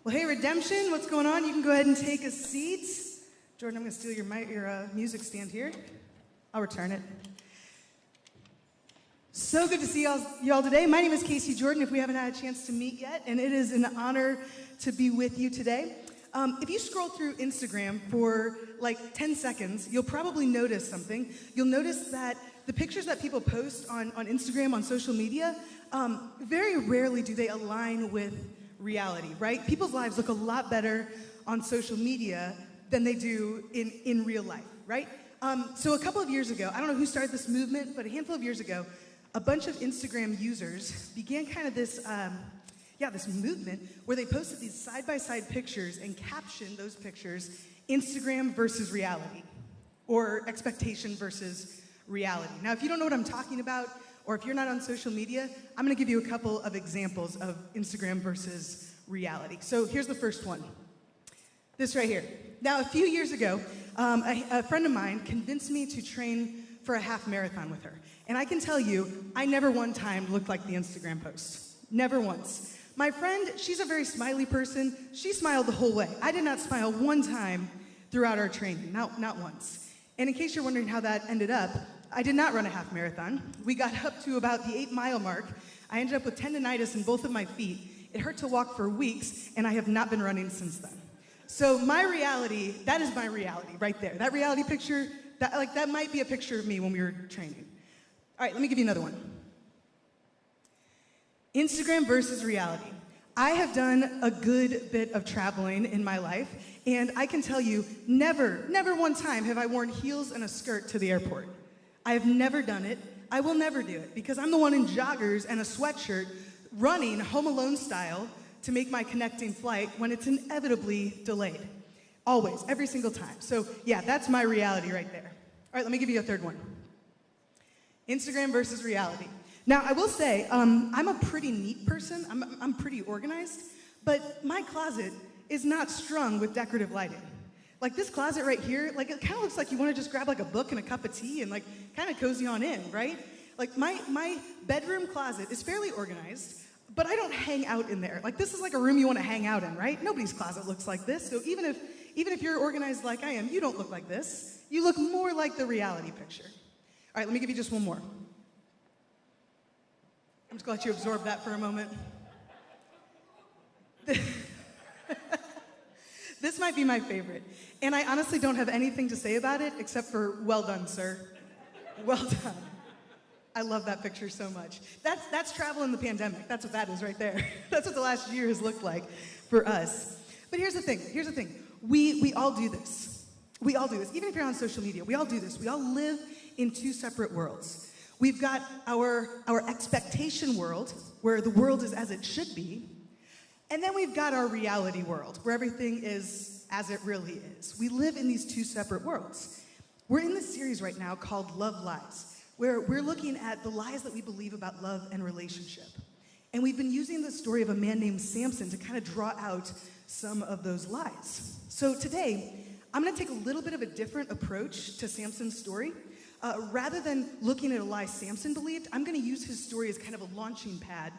Well, hey, Redemption, what's going on? You can go ahead and take a seat. Jordan, I'm going to steal your music stand here. I'll return it. So good to see y'all today. My name is Casey Jordan, if we haven't had a chance to meet yet, and it is an honor to be with you today. If you scroll through Instagram for like 10 seconds, you'll probably notice something. You'll notice that the pictures that people post on Instagram, on social media, very rarely do they align with reality, right? People's lives look a lot better on social media than they do in real life, right? So a couple of years ago, I don't know who started this movement, but a handful of years ago, a bunch of Instagram users began kind of this movement where they posted these side-by-side pictures and captioned those pictures Instagram versus reality, or expectation versus reality. Now, if you don't know what I'm talking about, or if you're not on social media, I'm gonna give you a couple of examples of Instagram versus reality. So here's the first one. This right here. Now, a few years ago, a friend of mine convinced me to train for a half marathon with her. And I can tell you, I never one time looked like the Instagram post. Never once. My friend, she's a very smiley person. She smiled the whole way. I did not smile one time throughout our training, not once. And in case you're wondering how that ended up, I did not run a half marathon. We got up to about the 8-mile mark. I ended up with tendonitis in both of my feet. It hurt to walk for weeks, and I have not been running since then. So my reality, that is my reality right there. That reality picture, that might be a picture of me when we were training. All right, let me give you another one. Instagram versus reality. I have done a good bit of traveling in my life, and I can tell you, never one time have I worn heels and a skirt to the airport. I have never done it. I will never do it, because I'm the one in joggers and a sweatshirt running Home Alone style to make my connecting flight when it's inevitably delayed. Always, every single time. So yeah, that's my reality right there. All right, let me give you a third one. Instagram versus reality. Now, I will say, I'm a pretty neat person. I'm pretty organized, but my closet is not strung with decorative lighting. Like this closet right here, like it kind of looks like you want to just grab like a book and a cup of tea and like kind of cozy on in, right? Like my bedroom closet is fairly organized, but I don't hang out in there. Like this is like a room you want to hang out in, right? Nobody's closet looks like this. So even if you're organized like I am, you don't look like this. You look more like the reality picture. All right, let me give you just one more. I'm just gonna let you absorb that for a moment. This might be my favorite. And I honestly don't have anything to say about it except for, well done, sir. Well done. I love that picture so much. That's travel in the pandemic. That's what that is right there. That's what the last year has looked like for us. But here's the thing. We all do this. We all do this. Even if you're on social media, we all do this. We all live in two separate worlds. We've got our expectation world, where the world is as it should be, and then we've got our reality world, where everything is as it really is. We live in these two separate worlds. We're in this series right now called Love Lies, where we're looking at the lies that we believe about love and relationship. And we've been using the story of a man named Samson to kind of draw out some of those lies. So today, I'm gonna take a little bit of a different approach to Samson's story. Rather than looking at a lie Samson believed, I'm gonna use his story as kind of a launching pad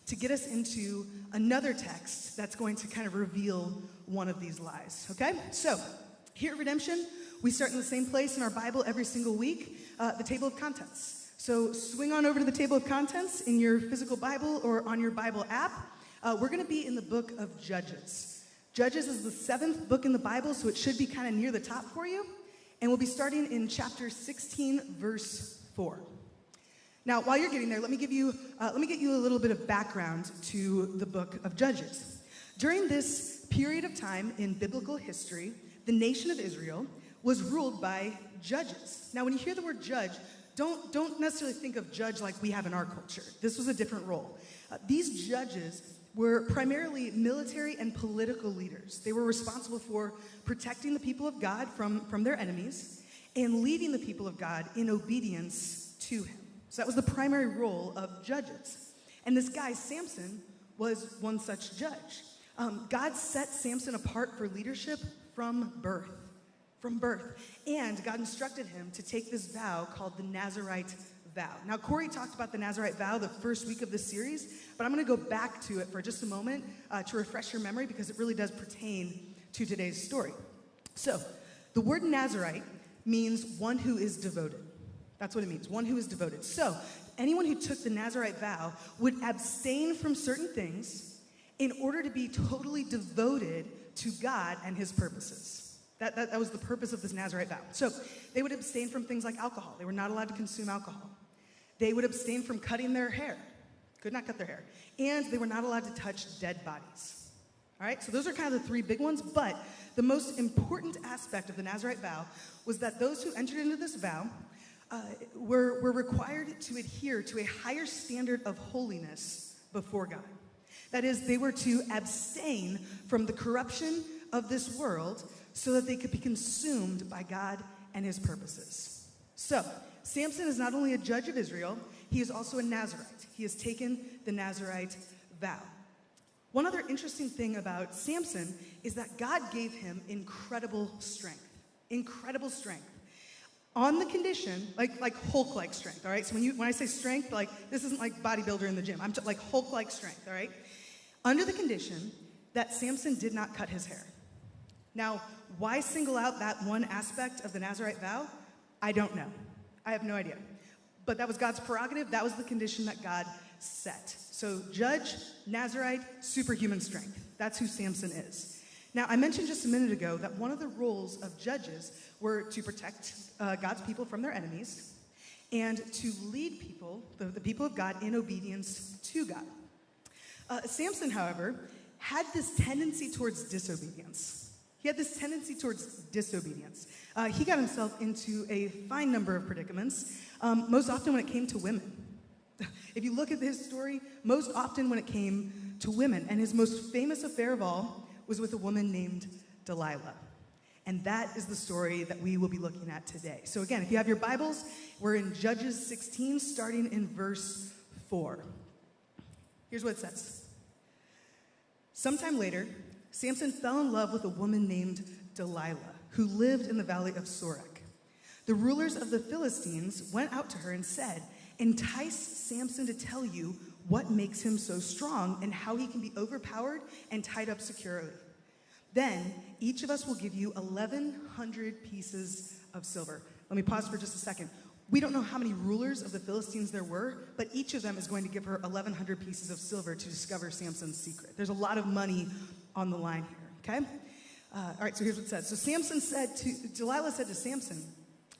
to get us into another text that's going to kind of reveal one of these lies, okay? So, here at Redemption, we start in the same place in our Bible every single week, the table of contents. So swing on over to the table of contents in your physical Bible or on your Bible app. We're gonna be in the book of Judges. Judges is the 7th book in the Bible, so it should be kind of near the top for you. And we'll be starting in chapter 16, verse 4. Now, while you're getting there, let me get you a little bit of background to the book of Judges. During this period of time in biblical history, the nation of Israel was ruled by judges. Now, when you hear the word judge, don't necessarily think of judge like we have in our culture. This was a different role. These judges were primarily military and political leaders. They were responsible for protecting the people of God from their enemies and leading the people of God in obedience to him. So that was the primary role of judges. And this guy, Samson, was one such judge. God set Samson apart for leadership from birth. And God instructed him to take this vow called the Nazarite Vow. Now, Corey talked about the Nazarite Vow the first week of this series, but I'm going to go back to it for just a moment to refresh your memory because it really does pertain to today's story. So, the word Nazarite means one who is devoted. That's what it means, one who is devoted. So, anyone who took the Nazarite Vow would abstain from certain things in order to be totally devoted to God and his purposes. That was the purpose of this Nazarite Vow. So they would abstain from things like alcohol. They were not allowed to consume alcohol. They would abstain from cutting their hair. Could not cut their hair. And they were not allowed to touch dead bodies. All right, so those are kind of the three big ones, but the most important aspect of the Nazarite Vow was that those who entered into this vow were required to adhere to a higher standard of holiness before God. That is, they were to abstain from the corruption of this world so that they could be consumed by God and his purposes. So, Samson is not only a judge of Israel, he is also a Nazarite. He has taken the Nazarite vow. One other interesting thing about Samson is that God gave him incredible strength. Incredible strength. On the condition, like Hulk-like strength, all right? So when I say strength, like, this isn't like bodybuilder in the gym. I'm like Hulk-like strength, all right? Under the condition that Samson did not cut his hair. Now, why single out that one aspect of the Nazarite vow? I don't know. I have no idea. But that was God's prerogative. That was the condition that God set. So judge, Nazarite, superhuman strength. That's who Samson is. Now, I mentioned just a minute ago that one of the roles of judges were to protect God's people from their enemies and to lead people, the people of God, in obedience to God. Samson, however, had this tendency towards disobedience. He had this tendency towards disobedience. He got himself into a fine number of predicaments, most often when it came to women. If you look at his story, most often when it came to women. And his most famous affair of all was with a woman named Delilah. And that is the story that we will be looking at today. So again, if you have your Bibles, we're in Judges 16, starting in verse 4. Here's what it says. Sometime later, Samson fell in love with a woman named Delilah, who lived in the valley of Sorek. The rulers of the Philistines went out to her and said, "Entice Samson to tell you what makes him so strong and how he can be overpowered and tied up securely. Then each of us will give you 1,100 pieces of silver." Let me pause for just a second. We don't know how many rulers of the Philistines there were, but each of them is going to give her 1,100 pieces of silver to discover Samson's secret. There's a lot of money on the line here, okay? All right, so here's what it says. So Delilah said to Samson,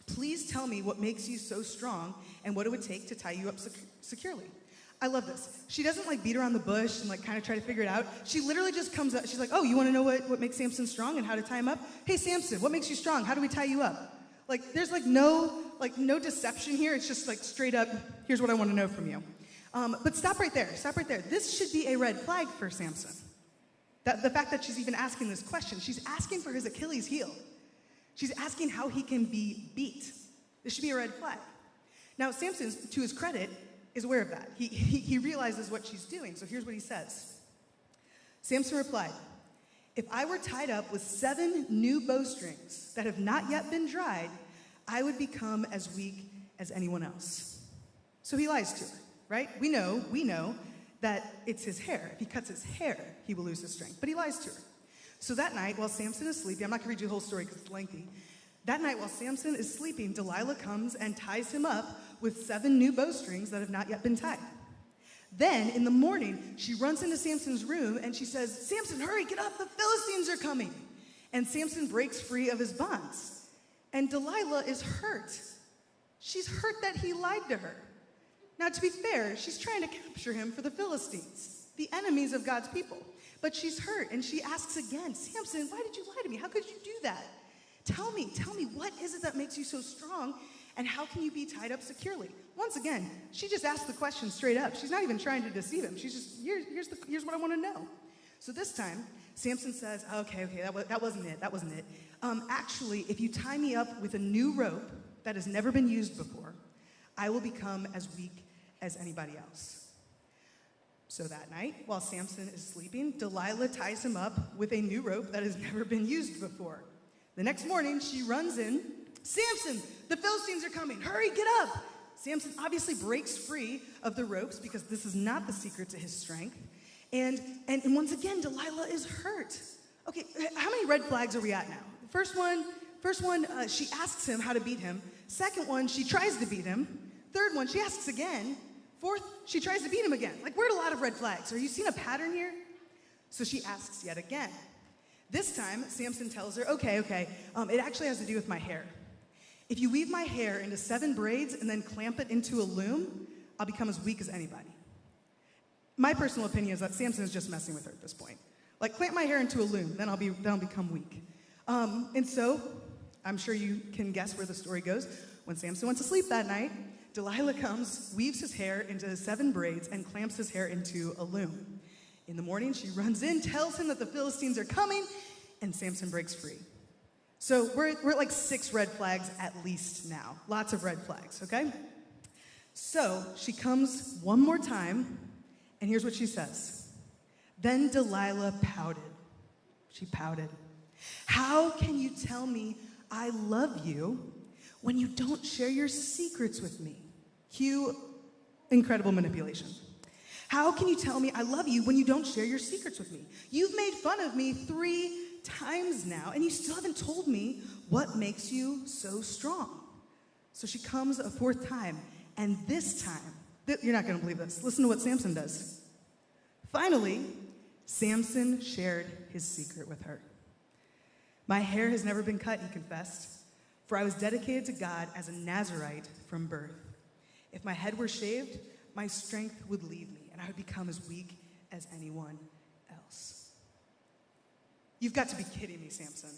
"Please tell me what makes you so strong and what it would take to tie you up securely." I love this. She doesn't like beat around the bush and like kind of try to figure it out. She literally just comes up. She's like, "Oh, you want to know what makes Samson strong and how to tie him up? Hey, Samson, what makes you strong? How do we tie you up?" Like, there's no deception here. It's just like straight up, here's what I want to know from you. But stop right there. Stop right there. This should be a red flag for Samson. The fact that she's even asking this question. She's asking for his Achilles heel. She's asking how he can be beat. This should be a red flag. Now, Samson, to his credit, is aware of that. He realizes what she's doing. So here's what he says. Samson replied, "If I were tied up with 7 new bowstrings that have not yet been dried, I would become as weak as anyone else." So he lies to her, right? We know that it's his hair. If he cuts his hair, he will lose his strength. But he lies to her. So that night, while Samson is sleeping, I'm not going to read you the whole story because it's lengthy. That night, while Samson is sleeping, Delilah comes and ties him up with 7 new bowstrings that have not yet been tied. Then, in the morning, she runs into Samson's room and she says, "Samson, hurry, get up, the Philistines are coming." And Samson breaks free of his bonds. And Delilah is hurt. She's hurt that he lied to her. Now, to be fair, she's trying to capture him for the Philistines, the enemies of God's people. But she's hurt, and she asks again, "Samson, why did you lie to me? How could you do that? Tell me, what is it that makes you so strong, and how can you be tied up securely?" Once again, she just asked the question straight up. She's not even trying to deceive him. She's just, here's what I want to know. So this time, Samson says, okay, that wasn't it. Actually, if you tie me up with a new rope that has never been used before, I will become as weak as anybody else. So that night, while Samson is sleeping, Delilah ties him up with a new rope that has never been used before. The next morning, she runs in, "Samson, the Philistines are coming. Hurry, get up." Samson obviously breaks free of the ropes because this is not the secret to his strength. And once again, Delilah is hurt. Okay, how many red flags are we at now? First one, she asks him how to beat him. Second one, she tries to beat him. Third one, she asks again. Fourth, she tries to beat him again. Like, we're at a lot of red flags. Are you seeing a pattern here? So she asks yet again. This time, Samson tells her, okay, it actually has to do with my hair. If you weave my hair into 7 braids and then clamp it into a loom, I'll become as weak as anybody. My personal opinion is that Samson is just messing with her at this point. Like, clamp my hair into a loom, then I'll become weak. And so, I'm sure you can guess where the story goes. When Samson went to sleep that night, Delilah comes, weaves his hair into 7 braids, and clamps his hair into a loom. In the morning, she runs in, tells him that the Philistines are coming, and Samson breaks free. So we're at like 6 red flags at least now. Lots of red flags, okay? So she comes one more time, and here's what she says. Then Delilah pouted. She pouted. How can you tell me I love you when you don't share your secrets with me? Cue incredible manipulation. How can you tell me I love you when you don't share your secrets with me? You've made fun of me 3 times now, and you still haven't told me what makes you so strong. So she comes a 4th time, and this time, you're not going to believe this. Listen to what Samson does. Finally, Samson shared his secret with her. My hair has never been cut, he confessed, for I was dedicated to God as a Nazarite from birth. If my head were shaved, my strength would leave me, and I would become as weak as anyone else. You've got to be kidding me, Samson.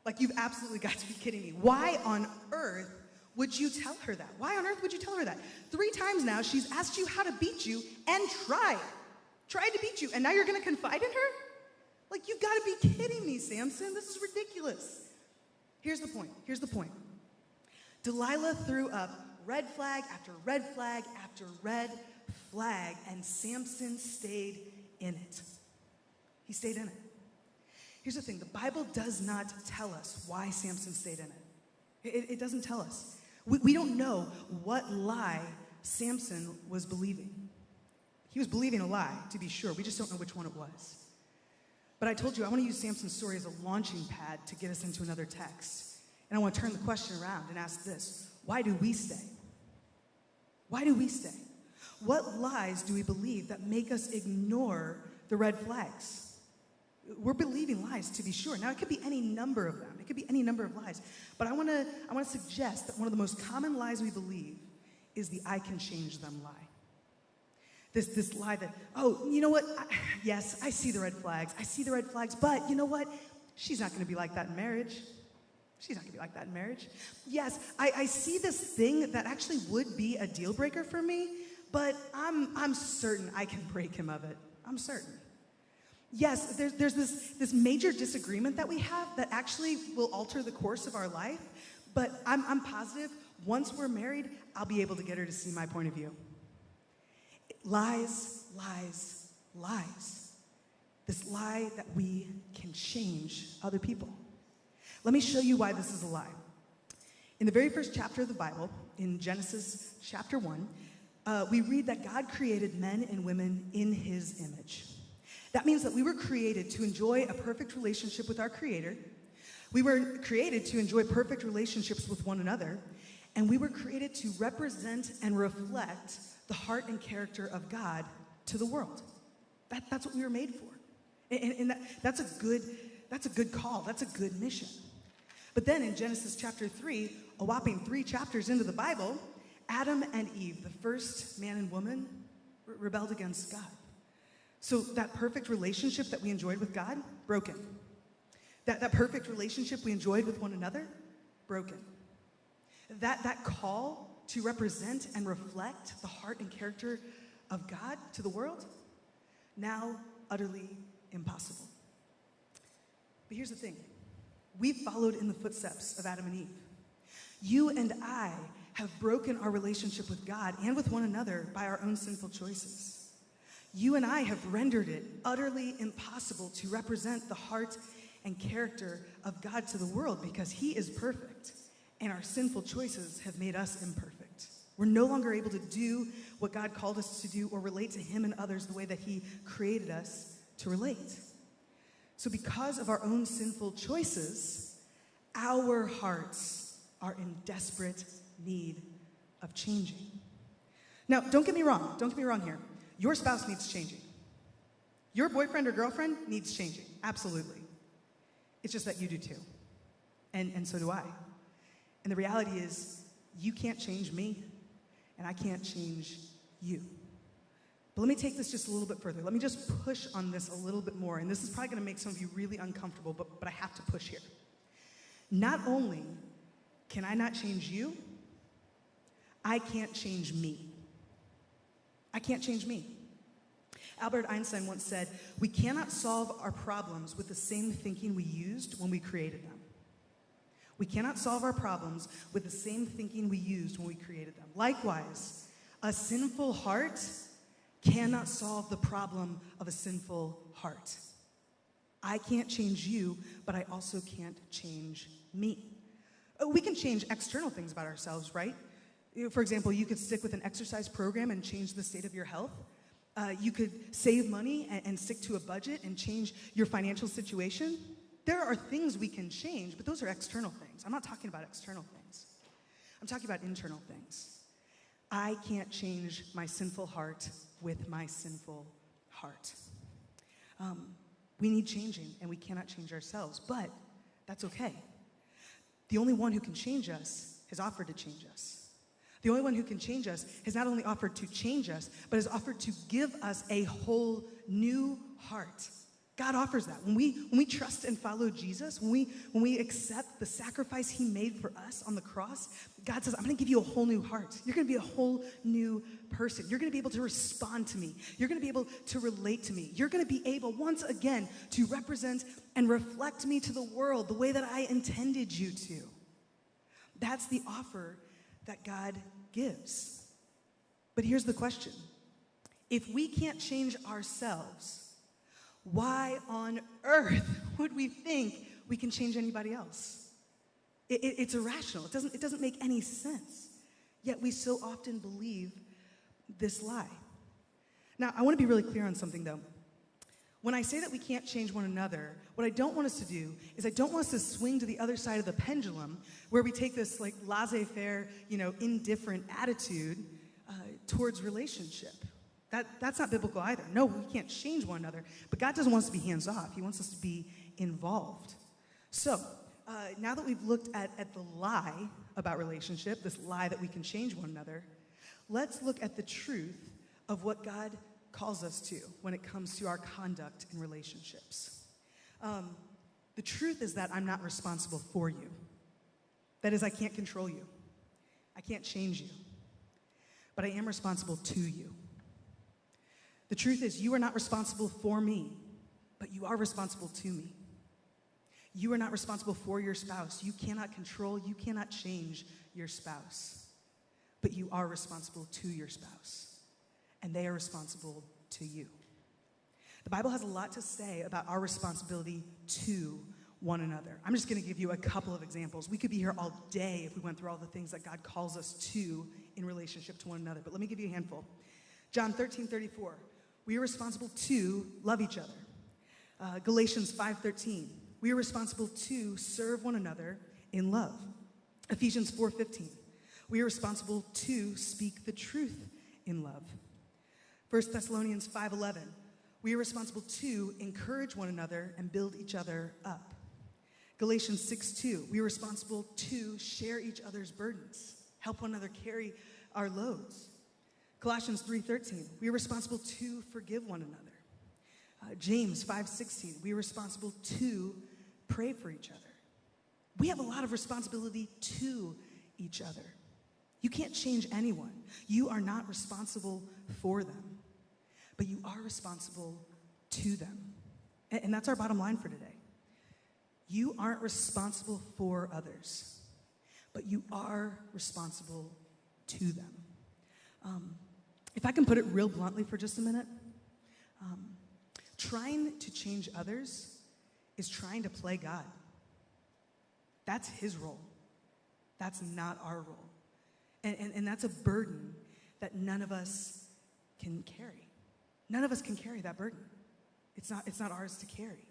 Like, you've absolutely got to be kidding me. Why on earth would you tell her that? Why on earth would you tell her that? 3 times now, she's asked you how to beat you and tried to beat you, and now you're going to confide in her? Like, you've got to be kidding me, Samson. This is ridiculous. Here's the point. Delilah threw up red flag after red flag after red flag, and Samson stayed in it. He stayed in it. Here's the thing. The Bible does not tell us why Samson stayed in it. It doesn't tell us. We don't know what lie Samson was believing. He was believing a lie, to be sure. We just don't know which one it was. But I told you, I want to use Samson's story as a launching pad to get us into another text. And I want to turn the question around and ask this. Why do we stay? Why do we stay? What lies do we believe that make us ignore the red flags? We're believing lies, to be sure. Now, it could be any number of them. It could be any number of lies. But I want to suggest that one of the most common lies we believe is the I can change them lie. This lie that, oh, you know what? Yes, I see the red flags. I see the red flags, but you know what? She's not going to be like that in marriage. She's not going to be like that in marriage. Yes, I see this thing that actually would be a deal breaker for me, but I'm certain I can break him of it. I'm certain. Yes, there's this major disagreement that we have that actually will alter the course of our life, but I'm positive once we're married, I'll be able to get her to see my point of view. Lies, lies, lies. This lie that we can change other people. Let me show you why this is a lie. In the very first chapter of the Bible, in Genesis chapter 1, we read that God created men and women in his image. That means that we were created to enjoy a perfect relationship with our Creator. We were created to enjoy perfect relationships with one another. And we were created to represent and reflect the heart and character of God to the world. That's what we were made for. And that's a good call. That's a good mission. But then in Genesis chapter 3, a whopping 3 chapters into the Bible, Adam and Eve, the first man and woman, rebelled against God. So that perfect relationship that we enjoyed with God, broken. That perfect relationship we enjoyed with one another, broken. That call to represent and reflect the heart and character of God to the world, now utterly impossible. But here's the thing. We've followed in the footsteps of Adam and Eve. You and I have broken our relationship with God and with one another by our own sinful choices. You and I have rendered it utterly impossible to represent the heart and character of God to the world because he is perfect, and our sinful choices have made us imperfect. We're no longer able to do what God called us to do or relate to him and others the way that he created us to relate. So because of our own sinful choices, our hearts are in desperate need of changing. Now, don't get me wrong here. Your spouse needs changing. Your boyfriend or girlfriend needs changing, absolutely. It's just that you do too, and so do I. And the reality is, you can't change me, and I can't change you. But let me take this just a little bit further. Let me just push on this a little bit more, and this is probably gonna make some of you really uncomfortable, but I have to push here. Not only can I not change you, I can't change me. I can't change me. Albert Einstein once said, "We cannot solve our problems with the same thinking we used when we created them." We cannot solve our problems with the same thinking we used when we created them. Likewise, a sinful heart cannot solve the problem of a sinful heart. I can't change you, but I also can't change me. We can change external things about ourselves, right? For example, you could stick with an exercise program and change the state of your health. You could save money and stick to a budget and change your financial situation. There are things we can change, but those are external things. I'm not talking about external things. I'm talking about internal things. I can't change my sinful heart with my sinful heart. We need changing, and we cannot change ourselves, but that's okay. The only one who can change us has offered to change us. The only one who can change us has not only offered to change us, but has offered to give us a whole new heart. God offers that. When we trust and follow Jesus, when we accept the sacrifice he made for us on the cross, God says, I'm going to give you a whole new heart. You're going to be a whole new person. You're going to be able to respond to me. You're going to be able to relate to me. You're going to be able, once again, to represent and reflect me to the world the way that I intended you to. That's the offer that God gives. But here's the question. If we can't change ourselves, why on earth would we think we can change anybody else? It's irrational. It doesn't make any sense. Yet we so often believe this lie. Now, I want to be really clear on something, though. When I say that we can't change one another, what I don't want us to do is I don't want us to swing to the other side of the pendulum where we take this like laissez-faire, indifferent attitude towards relationship. That's not biblical either. No, we can't change one another, but God doesn't want us to be hands-off. He wants us to be involved. So, now that we've looked at the lie about relationship, this lie that we can change one another, let's look at the truth of what God calls us to when it comes to our conduct in relationships. The truth is that I'm not responsible for you. That is, I can't control you. I can't change you. But I am responsible to you. The truth is you are not responsible for me, but you are responsible to me. You are not responsible for your spouse. You cannot control, you cannot change your spouse. But you are responsible to your spouse. And they are responsible to you. The Bible has a lot to say about our responsibility to one another. I'm just going to give you a couple of examples. We could be here all day if we went through all the things that God calls us to in relationship to one another. But let me give you a handful. John 13:34. We are responsible to love each other. Galatians 5:13. We are responsible to serve one another in love. Ephesians 4:15. We are responsible to speak the truth in love. 1 Thessalonians 5:11, we are responsible to encourage one another and build each other up. Galatians 6:2, we are responsible to share each other's burdens, help one another carry our loads. Colossians 3:13, we are responsible to forgive one another. James 5:16, we are responsible to pray for each other. We have a lot of responsibility to each other. You can't change anyone. You are not responsible for them. But you are responsible to them. And that's our bottom line for today. You aren't responsible for others, but you are responsible to them. If I can put it real bluntly for just a minute, trying to change others is trying to play God. That's his role. That's not our role. And that's a burden that none of us can carry. None of us can carry that burden. It's not ours to carry.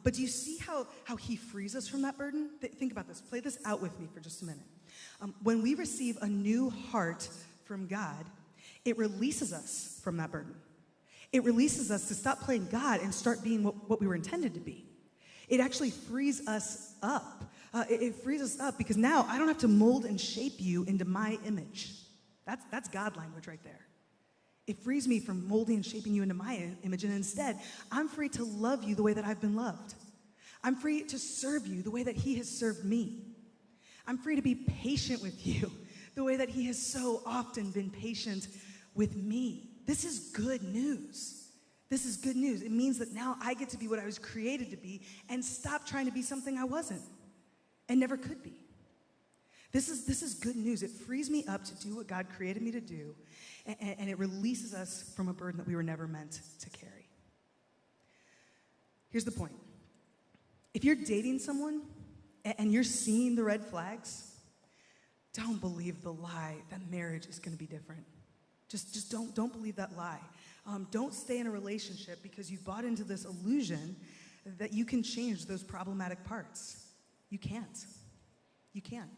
But do you see how he frees us from that burden? Think about this. Play this out with me for just a minute. When we receive a new heart from God, it releases us from that burden. It releases us to stop playing God and start being what we were intended to be. It actually frees us up. It frees us up because now I don't have to mold and shape you into my image. That's God language right there. It frees me from molding and shaping you into my image, and instead, I'm free to love you the way that I've been loved. I'm free to serve you the way that he has served me. I'm free to be patient with you the way that he has so often been patient with me. This is good news. This is good news. It means that now I get to be what I was created to be and stop trying to be something I wasn't and never could be. This is good news. It frees me up to do what God created me to do, and it releases us from a burden that we were never meant to carry. Here's the point. If you're dating someone and you're seeing the red flags, don't believe the lie that marriage is going to be different. Just don't believe that lie. Don't stay in a relationship because you've bought into this illusion that you can change those problematic parts. You can't. You can't.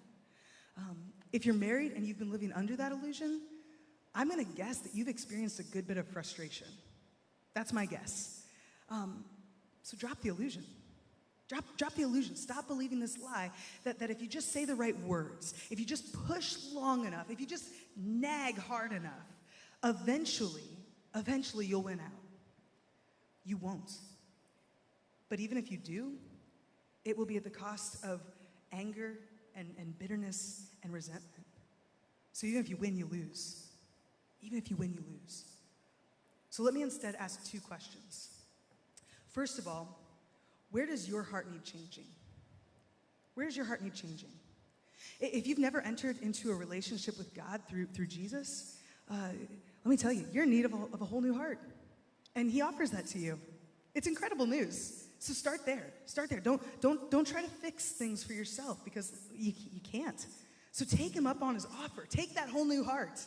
If you're married and you've been living under that illusion, I'm going to guess that you've experienced a good bit of frustration. That's my guess. So drop the illusion. Drop the illusion. Stop believing this lie that if you just say the right words, if you just push long enough, if you just nag hard enough, eventually you'll win out. You won't. But even if you do, it will be at the cost of anger and bitterness and resentment. So even if you win, you lose. Even if you win, you lose. So let me instead ask two questions. First of all, where does your heart need changing? Where does your heart need changing? If you've never entered into a relationship with God through Jesus, let me tell you, you're in need of a whole new heart. And he offers that to you. It's incredible news. So start there. Start there. Don't try to fix things for yourself because you can't. So take him up on his offer. Take that whole new heart.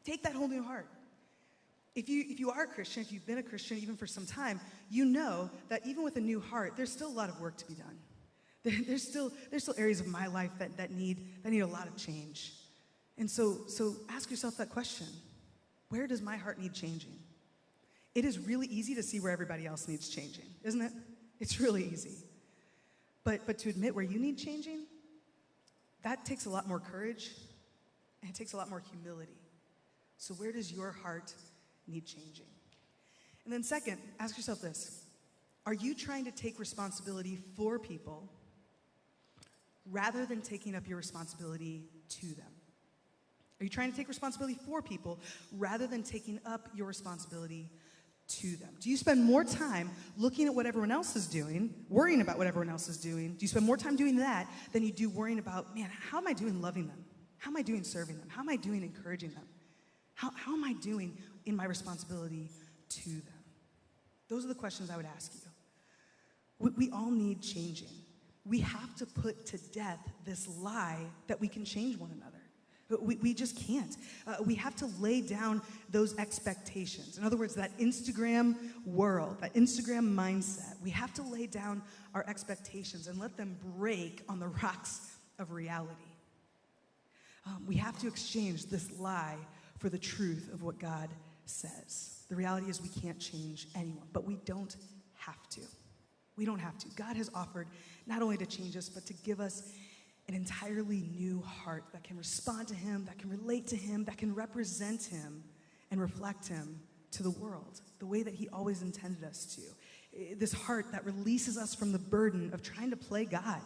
Take that whole new heart. If you are a Christian, if you've been a Christian even for some time, you know that even with a new heart, there's still a lot of work to be done. There's still areas of my life that need a lot of change. And so ask yourself that question. Where does my heart need changing? It is really easy to see where everybody else needs changing, isn't it? It's really easy. But to admit where you need changing, that takes a lot more courage, and it takes a lot more humility. So where does your heart need changing? And then second, ask yourself this. Are you trying to take responsibility for people rather than taking up your responsibility to them? Are you trying to take responsibility for people rather than taking up your responsibility to them? Do you spend more time looking at what everyone else is doing, worrying about what everyone else is doing? Do you spend more time doing that than you do worrying about, man, how am I doing loving them? How am I doing serving them? How am I doing encouraging them? How am I doing in my responsibility to them? Those are the questions I would ask you. We all need changing. We have to put to death this lie that we can change one another. We just can't. We have to lay down those expectations. In other words, that Instagram world, that Instagram mindset, we have to lay down our expectations and let them break on the rocks of reality. We have to exchange this lie for the truth of what God says. The reality is we can't change anyone, but we don't have to. We don't have to. God has offered not only to change us, but to give us an entirely new heart that can respond to him, that can relate to him, that can represent him and reflect him to the world the way that he always intended us to. This heart that releases us from the burden of trying to play God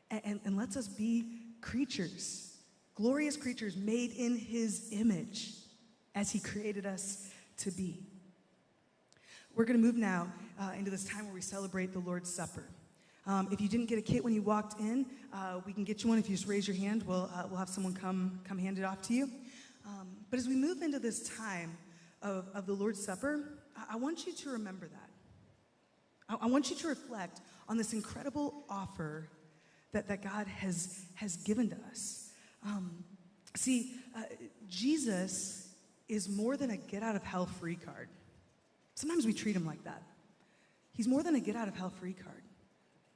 and lets us be creatures, glorious creatures made in his image as he created us to be. We're going to move now into this time where we celebrate the Lord's Supper. If you didn't get a kit when you walked in, we can get you one. If you just raise your hand, we'll have someone come hand it off to you. But as we move into this time of the Lord's Supper, I want you to remember that. I want you to reflect on this incredible offer that God has given to us. Jesus is more than a get-out-of-hell-free card. Sometimes we treat him like that. He's more than a get-out-of-hell-free card.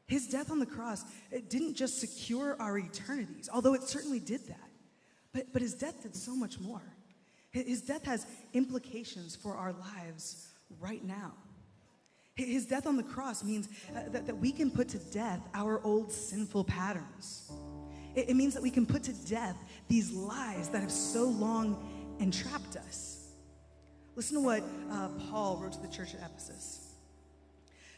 His death on the cross, it didn't just secure our eternities, although it certainly did that. But his death did so much more. His death has implications for our lives right now. His death on the cross means that we can put to death our old sinful patterns. It means that we can put to death these lies that have so long entrapped us. Listen to what Paul wrote to the church at Ephesus.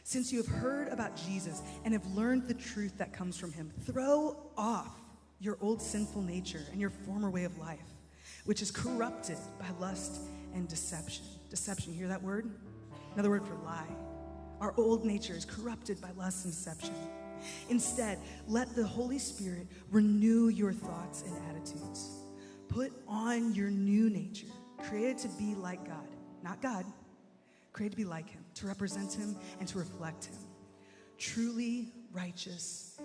Since you have heard about Jesus and have learned the truth that comes from him, throw off your old sinful nature and your former way of life, which is corrupted by lust and deception. Deception, you hear that word? Another word for lie. Our old nature is corrupted by lust and deception. Instead, let the Holy Spirit renew your thoughts and attitudes. Put on your new nature, created to be like God, not God, created to be like him, to represent him and to reflect him. Truly righteous